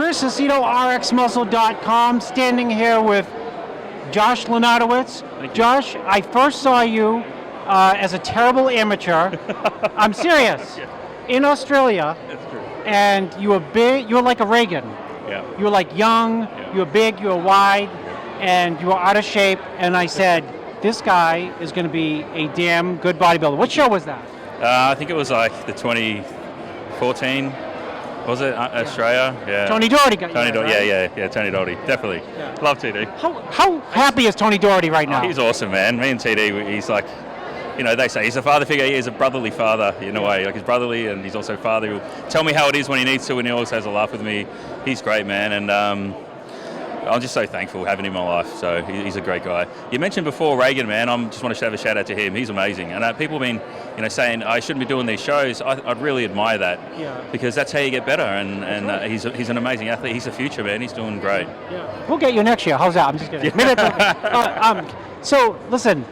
Chris Aceto, RXMuscle.com, standing here with Josh Lenartowicz. Josh, I first saw you as a terrible amateur. I'm serious. In Australia. That's true. And you were big. You were like a Reagan. Yeah. You were like young. Yeah. You were big. You were wide, and you were out of shape. And I said, this guy is going to be a damn good bodybuilder. What show was that? I think it was like the 2014. Was it Australia? Yeah. Tony Doherty got Tony you, Doherty. right? Yeah. Tony Doherty, definitely. Yeah. Love TD. How happy is Tony Doherty right now? He's awesome, man. Me and TD, he's like, you know, they say he's a father figure. He is a brotherly father in a way. Like he's brotherly, and he's also father. He'll tell me how it is when he needs to, and he always has a laugh with me. He's great, man, and I'm just so thankful having him in my life. So he's a great guy. You mentioned before Reagan, man. I just want to have a shout out to him. He's amazing, and people have been, saying I shouldn't be doing these shows. I really admire that, because that's how you get better. And he's an amazing athlete. He's the future, man. He's doing great. Yeah. We'll get you next year. How's that? I'm just kidding. So listen.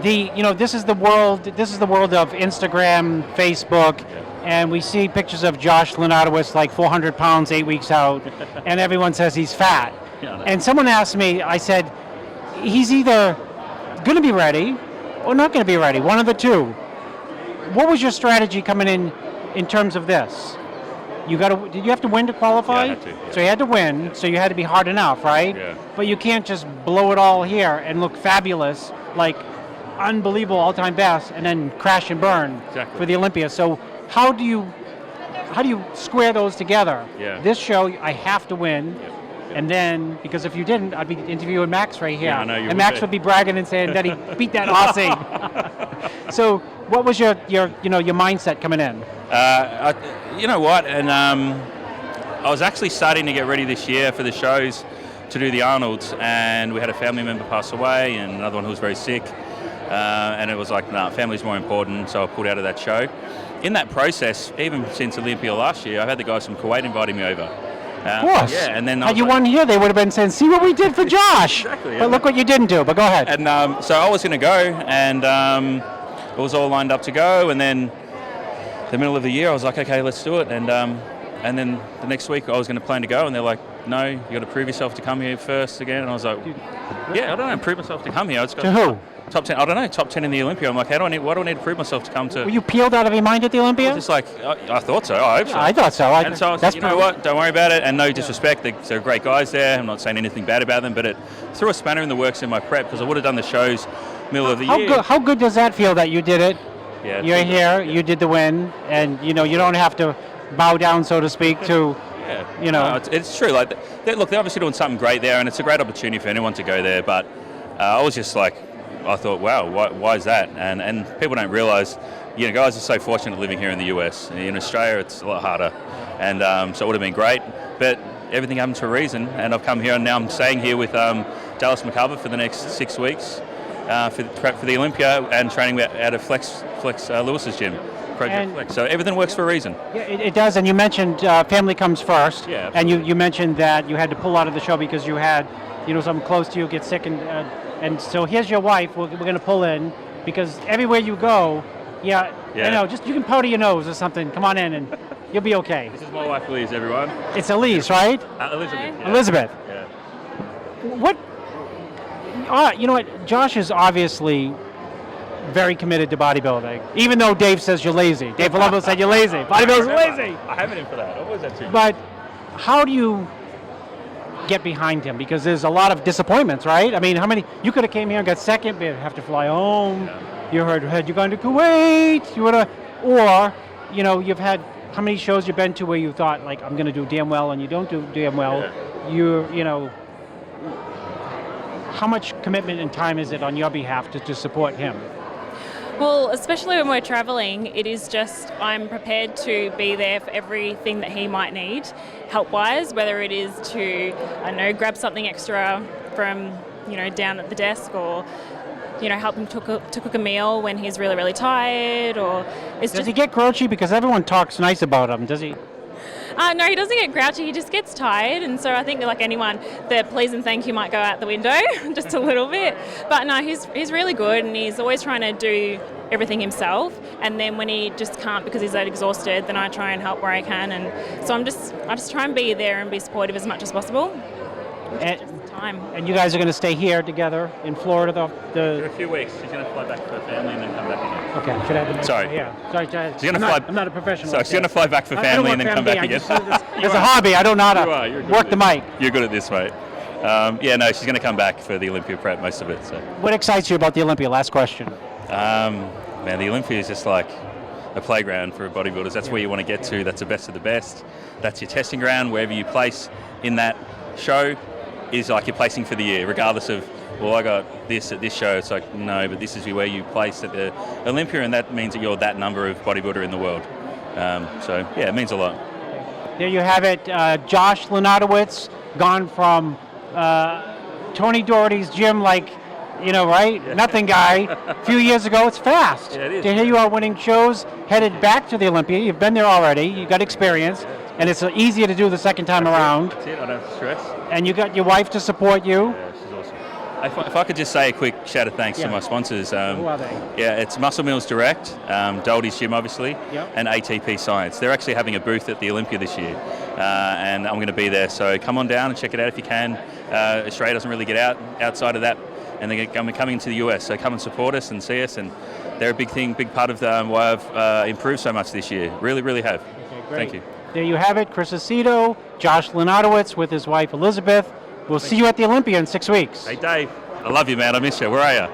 This is the world. This is the world of Instagram, Facebook, and we see pictures of Josh Lenartowicz like 400 pounds, 8 weeks out, and everyone says he's fat. And someone asked me, I said, he's either going to be ready or not going to be ready. One of the two. What was your strategy coming in terms of this? Did you have to win to qualify? Yeah, I had to. Yeah. So you had to win. So you had to be hard enough, right? Yeah. But you can't just blow it all here and look fabulous, like unbelievable all-time best, and then crash and burn for the Olympia. So how do you square those together? Yeah. This show, I have to win, and then because if you didn't, I'd be interviewing Max right here, Yeah, I know you and Max would be bragging and saying that he beat that Aussie. So what was your mindset coming in? You know what? And I was actually starting to get ready this year for the shows to do the Arnolds, and we had a family member pass away, and another one who was very sick. And it was like, nah, family's more important, so I pulled out of that show. In that process, even since Olympia last year, I've had the guys from Kuwait inviting me over. Of course. Yeah, and then had you won here, they would have been saying, see what we did for Josh. Exactly. But look what you didn't do, but go ahead. And so I was going to go, and it was all lined up to go, and then the middle of the year, I was like, okay, let's do it. And then the next week, I was going to plan to go, and they're like, no, you got to prove yourself to come here first again. And I was like, yeah, I don't know, prove myself to come here. To who? Top 10, I don't know, top 10 in the Olympia. I'm like, why do I need to prove myself to come to? Were you peeled out of your mind at the Olympia? Just like, I thought so, I hope so. I thought so. And so I was like, you know what, don't worry about it, and no disrespect, they're great guys there, I'm not saying anything bad about them, but it threw a spanner in the works in my prep, because I would have done the shows middle of the year. How good does that feel that you did it? Yeah, you're here, you did the win, and you don't have to bow down, so to speak, to... No, it's true. Like, look, they're obviously doing something great there, and it's a great opportunity for anyone to go there. But I was just like, I thought, wow, why is that? And people don't realise, guys are so fortunate living here in the US. In Australia, it's a lot harder, and so it would have been great. But everything happens for a reason, and I've come here, and now I'm staying here with Dallas McCullough for the next 6 weeks for prep for the Olympia and training out of Flex Lewis's gym. So everything works for a reason. Yeah, it does. And you mentioned family comes first. Yeah, and you mentioned that you had to pull out of the show because you had, someone close to you get sick, and so here's your wife. We're going to pull in because everywhere you go, just you can powder your nose or something. Come on in and you'll be okay. This is my wife, Liz. Everyone. It's Elise, right? Elizabeth. Yeah. Elizabeth. Yeah. What? You know what? Josh is obviously very committed to bodybuilding, even though Dave says you're lazy. Dave Palumbo said you're lazy. Bodybuilding's lazy. I have it in for that. I always have to. But how do you get behind him? Because there's a lot of disappointments, right? I mean, how many? You could have came here and got second, but you have to fly home. Yeah. You had you gone to Kuwait? You would have, or you've had how many shows you've been to where you thought like I'm going to do damn well and you don't do damn well. Yeah. How much commitment and time is it on your behalf to support him? Well, especially when we're traveling, it is just I'm prepared to be there for everything that he might need, help-wise, whether it is to, grab something extra from, down at the desk or, help him to cook a meal when he's really, really tired or... Does he get grouchy? Because everyone talks nice about him, does he? No, he doesn't get grouchy, he just gets tired, and so I think like anyone, the please and thank you might go out the window just a little bit. But no, he's really good, and he's always trying to do everything himself, and then when he just can't because he's that exhausted, then I try and help where I can, and so I just try and be there and be supportive as much as possible. And you guys are going to stay here together in Florida? For a few weeks. She's going to fly back to her family and then come back again. Okay, should I have the Sorry. Yeah. Sorry, I'm not a professional. So she's going to fly back for family and then come back again. It's a hobby. I don't know how to work the mic. You're good at this, mate. She's going to come back for the Olympia prep, most of it. So. What excites you about the Olympia? Last question. Man, the Olympia is just like a playground for bodybuilders. That's where you want to get to. That's the best of the best. That's your testing ground. Wherever you place in that show is like you're placing for the year, regardless of, well, I got this at this show. It's like, no, but this is where you place at the Olympia, and that means that you're that number of bodybuilder in the world. It means a lot. There you have it. Josh Lenartowicz, gone from Tony Doherty's gym, like, right? Yeah. Nothing guy. A few years ago, it's fast. Yeah, it is. To hear you are winning shows, headed back to the Olympia. You've been there already. You've got experience. And it's easier to do the second time around. That's it. I don't have to stress. And you got your wife to support you. Yeah, she's awesome. If I could just say a quick shout of thanks to my sponsors. Who are they? Yeah, it's Muscle Mills Direct, Doherty's Gym, obviously, Yep. and ATP Science. They're actually having a booth at the Olympia this year, and I'm going to be there. So come on down and check it out if you can. Australia doesn't really get outside of that, and they're coming into the US. So come and support us and see us. And they're a big part of why I've improved so much this year. Really, really have. Okay, great. Thank you. There you have it, Chris Aceto, Josh Lenartowicz with his wife Elizabeth. We'll see you at the Olympia in 6 weeks. Hey, Dave. I love you, man. I miss you. Where are you?